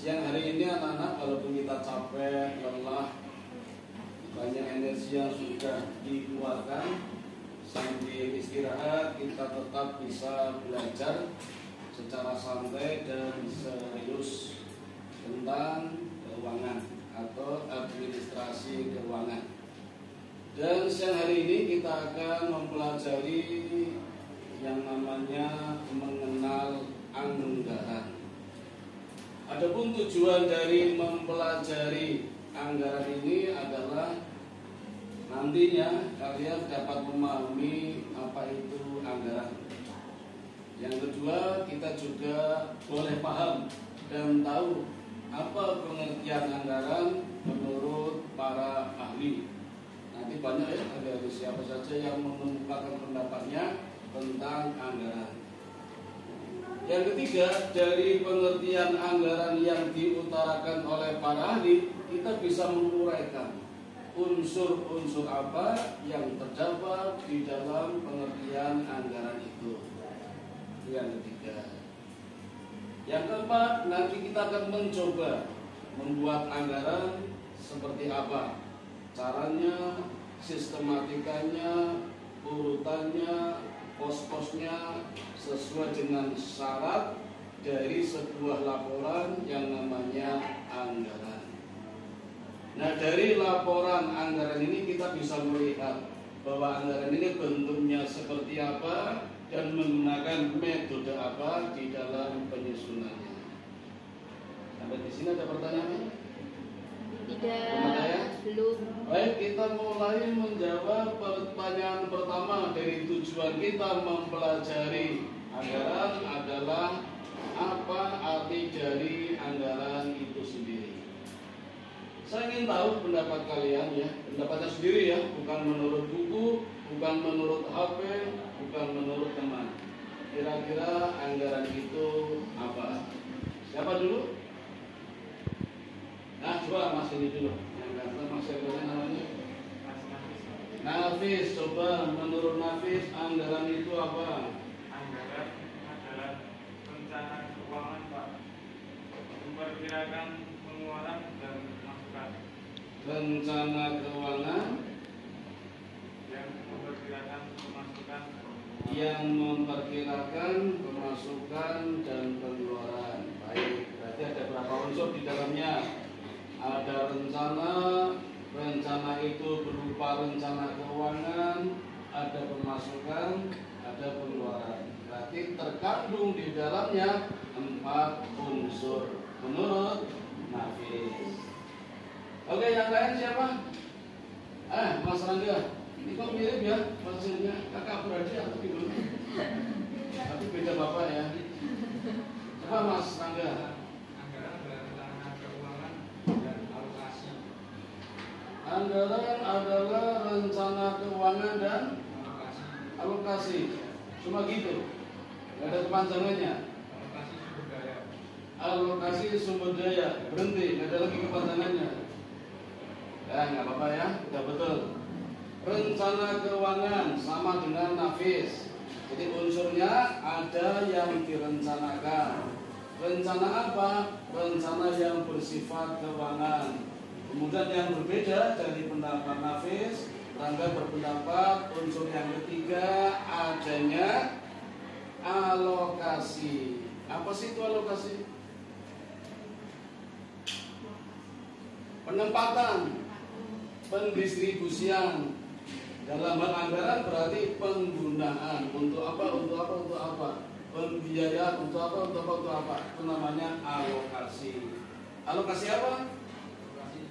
Siang hari ini anak-anak, walaupun kita capek, lelah, banyak energi yang sudah dikeluarkan, sambil istirahat kita tetap bisa belajar secara santai dan serius tentang keuangan atau administrasi keuangan. Dan siang hari ini kita akan mempelajari yang namanya mengenal anggaran. Adapun tujuan dari mempelajari anggaran ini adalah nantinya kalian dapat memahami apa itu anggaran. Yang kedua, kita juga boleh paham dan tahu apa pengertian anggaran menurut para ahli. Nanti banyak ya ahli siapa saja yang mengemukakan pendapatnya tentang anggaran. Yang ketiga, dari pengertian anggaran yang diutarakan oleh para ahli, kita bisa menguraikan unsur-unsur apa yang terdapat di dalam pengertian anggaran itu. Yang ketiga. Yang keempat, nanti kita akan mencoba membuat anggaran seperti apa caranya, sistematikanya, urutannya, pos-posnya sesuai dengan syarat dari sebuah laporan yang namanya anggaran. Nah, dari laporan anggaran ini kita bisa melihat bahwa anggaran ini bentuknya seperti apa dan menggunakan metode apa di dalam penyusunannya. Sampai di sini ada pertanyaan? Tidak, belum. Baik, kita mulai menjawab pertanyaan pertama. Dari tujuan kita mempelajari anggaran adalah apa arti dari anggaran itu sendiri. Saya ingin tahu pendapat kalian ya, pendapatnya sendiri ya, bukan menurut buku, bukan menurut HP, bukan menurut teman. Kira-kira anggaran itu apa? Siapa dulu? Nah, coba Mas ini dulu. Yang ganteng Mas siapa namanya? Nafis, coba menurut Nafis anggaran itu apa? Anggaran adalah rencana keuangan, Pak. Memperkirakan pengeluaran dan masukan. Rencana keuangan Yang memperkirakan pemasukan. yang memperkirakan pemasukan dan pengeluaran. Baik, berarti ada berapa unsur di dalamnya? Ada rencana itu berupa rencana keuangan, ada pemasukan, ada pengeluaran. Berarti terkandung di dalamnya 4 unsur menurut Nafis. Oke, yang lain siapa? Mas Rangga. Ini kok mirip ya maksudnya kakak beradik atau gimana? Tapi beda bapak ya. Coba Mas Rangga. Anggaran adalah rencana keuangan dan alokasi. Anggaran adalah rencana keuangan dan alokasi. Cuma gitu. Gak ada kepanjangannya. Alokasi sumber daya. Alokasi sumber daya. Berhenti, gak ada lagi kepanjangannya. Ya, nggak apa-apa ya, udah betul. Rencana keuangan sama dengan Nafis. Jadi unsurnya ada yang direncanakan. Rencana apa? Rencana yang bersifat keuangan. Kemudian yang berbeda dari pendapat Nafis, Rangga berpendapat unsur yang ketiga adanya alokasi. Apa sih itu alokasi? Penempatan, pendistribusian. Dalam hal anggaran berarti penggunaan untuk apa, untuk apa, untuk apa, pembiayaan untuk apa, untuk apa, untuk apa. Itu namanya alokasi. Alokasi apa?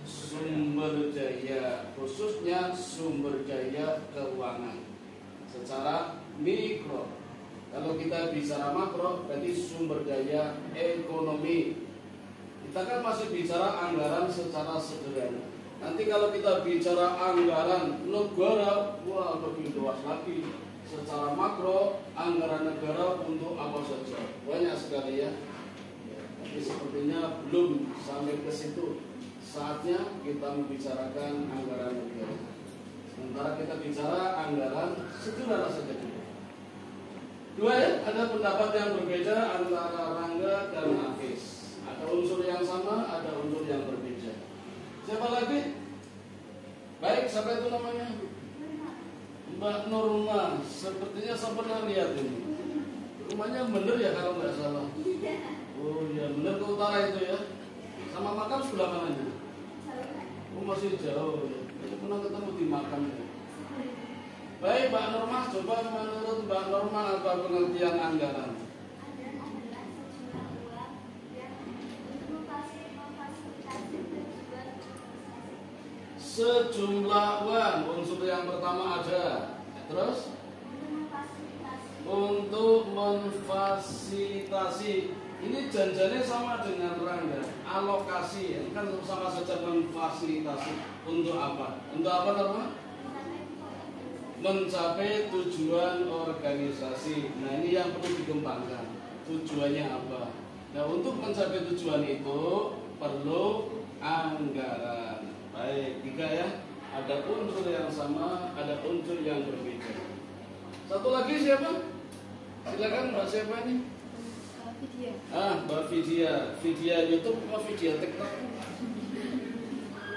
Sumber daya, khususnya sumber daya keuangan secara mikro. Kalau kita bicara makro berarti sumber daya ekonomi. Kita kan masih bicara anggaran secara sederhana. Nanti kalau kita bicara anggaran negara, wah lebih luas lagi. Secara makro, anggaran negara untuk apa saja? Banyak sekali ya. Tapi sepertinya belum sampai ke situ. Saatnya kita membicarakan anggaran negara. Sementara kita bicara anggaran sederhana saja dulu. Dua ya, ada pendapat yang berbeda antara Rangga dan Nafis. Ada Ada unsur yang sama, ada unsur yang berbeda. Siapa lagi? Baik, siapa itu namanya? Mbak Norma. Sepertinya saya pernah lihat ini. Rumahnya bener ya kalau nggak salah. Oh iya, bener ke utara itu ya. Sama makam sebelah mananya? Oh masih jauh ya. Saya pernah ketemu di makam ya. Baik Mbak Norma, coba menurut Mbak Norma apa pengertian anggaran? Sejumlah uang, unsur yang pertama ada. Terus untuk memfasilitasi, ini janjinya sama dengan Rangga. Alokasi, ini kan sama saja memfasilitasi. Untuk apa? Untuk apa Norma? Mencapai tujuan organisasi. Nah ini yang perlu dikembangkan. Tujuannya apa? Nah untuk mencapai tujuan itu perlu anggaran. Baik, 3 ya. Ada unsur yang sama, ada unsur yang berbeda. Satu lagi siapa? Silakan Mbak siapa ini? Vidya. Mbak Vidya. Vidya YouTube apa Vidya TikTok?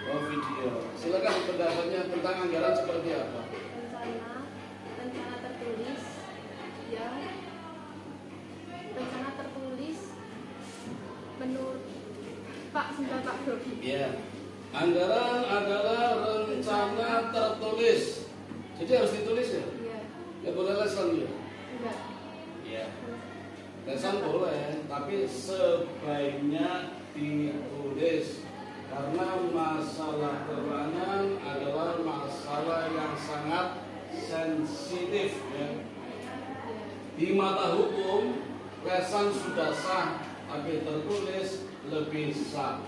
Oh Vidya. Silakan pendapatnya tentang anggaran seperti apa? Rencana tertulis yang menurut Pak Dobi. Ya. Anggaran adalah rencana tertulis. Jadi harus ditulis ya? Iya. Ya boleh lesan ya? Enggak. Iya. Lesan boleh, tapi sebaiknya ditulis. Karena masalah keuangan adalah masalah yang sangat sensitif ya. Di mata hukum, lesan sudah sah, tapi tertulis lebih sah.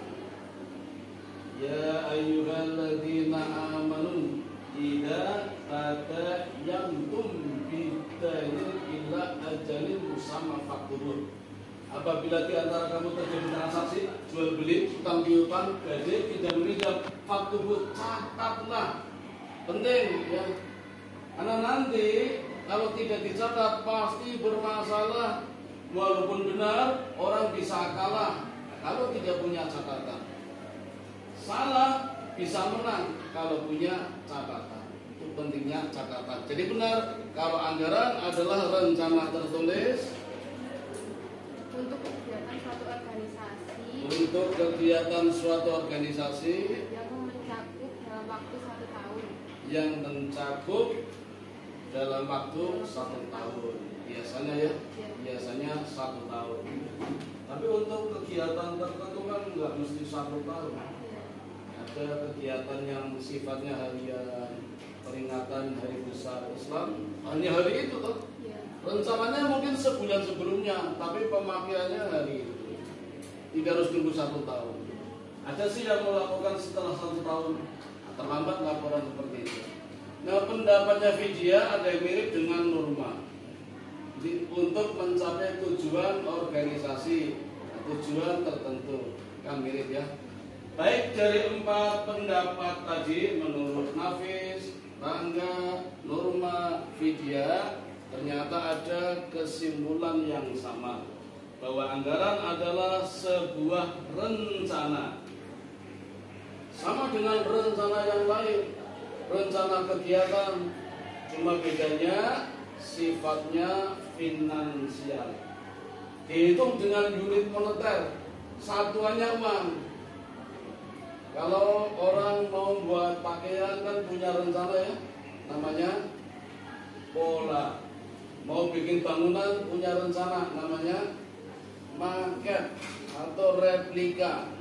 Ya ayyuhalladzina amanu idza tadayantum bidainin ila ajalin musamma faqdur. Apabila di antara kamu terjadi transaksi jual beli, utang piutang, gaji, pinjam meminjam, faktur catatlah. Penting ya. Karena nanti kalau tidak dicatat pasti bermasalah. Walaupun benar orang bisa kalah kalau tidak punya catatan. Salah bisa menang kalau punya catatan. Itu pentingnya catatan. Jadi benar kalau anggaran adalah rencana tertulis Untuk kegiatan suatu organisasi yang mencakup dalam waktu 1 tahun. Biasanya ya, biasanya 1 tahun. Tapi untuk kegiatan tertentu kan nggak mesti 1 tahun. Ada kegiatan yang sifatnya harian, peringatan hari besar Islam, hanya hari itu toh. Rencananya mungkin sebulan sebelumnya, tapi pemakaiannya hari itu. Tidak harus tunggu 1 tahun. Ada sih yang melakukan setelah 1 tahun, terlambat laporan seperti itu. Nah pendapatnya Vidya ada yang mirip dengan Norma. Jadi, untuk mencapai tujuan organisasi, tujuan tertentu, kan mirip ya. Baik dari 4 pendapat tadi menurut Nafis, Rangga, Norma, Vidya, ternyata ada kesimpulan yang sama bahwa anggaran adalah sebuah rencana. Sama dengan rencana yang lain, rencana kegiatan, cuma bedanya sifatnya finansial. Dihitung dengan unit moneter, satuannya uang. Kalau orang mau buat pakaian kan punya rencana ya, namanya pola. Mau bikin bangunan punya rencana, namanya maket atau replika.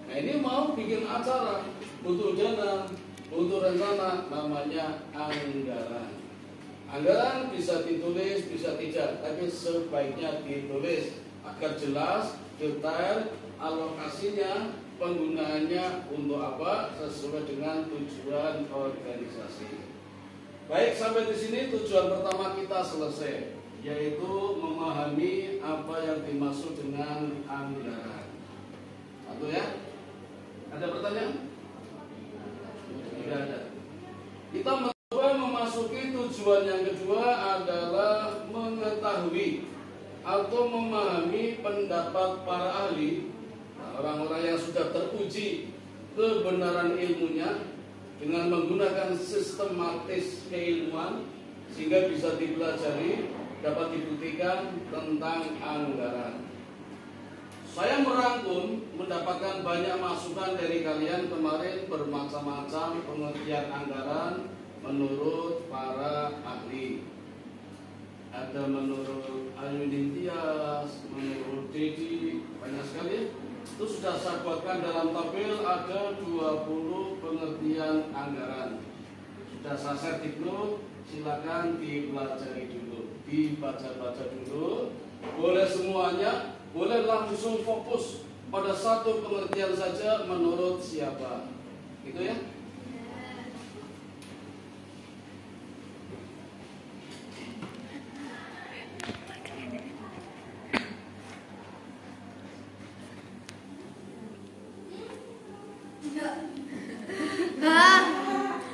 Nah ini mau bikin acara, butuh dana, butuh rencana, namanya anggaran. Anggaran bisa ditulis, bisa tidak, tapi sebaiknya ditulis agar jelas, detail, alokasinya, penggunaannya untuk apa, sesuai dengan tujuan organisasi. Baik, sampai di sini tujuan pertama kita selesai, yaitu memahami apa yang dimaksud dengan anggaran. Satu ya. Ada pertanyaan? Tidak ada. Kita mencoba memasuki tujuan yang kedua adalah mengetahui atau memahami pendapat para ahli orang-orang yang sudah teruji kebenaran ilmunya dengan menggunakan sistematis keilmuan sehingga bisa dipelajari, dapat dibuktikan tentang anggaran. Saya merangkum, mendapatkan banyak masukan dari kalian kemarin, bermacam-macam pengertian anggaran menurut para ahli. Ada menurut Ayudin Tias, menurut Dedi, banyak sekali ya. Itu sudah saya buatkan dalam tabel, ada 20 pengertian anggaran. Sudah saya share di grup, silakan dipelajari dulu, dibaca-baca dulu. Boleh semuanya, boleh langsung fokus pada satu pengertian saja menurut siapa. Gitu ya.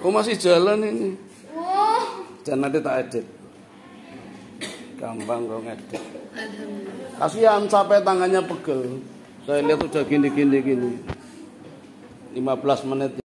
Oh masih jalan ini. Jangan nanti tak edit. Gampang kok ngedit. Kasihan capek tangannya pegel. Saya lihat udah gini. 15 menit.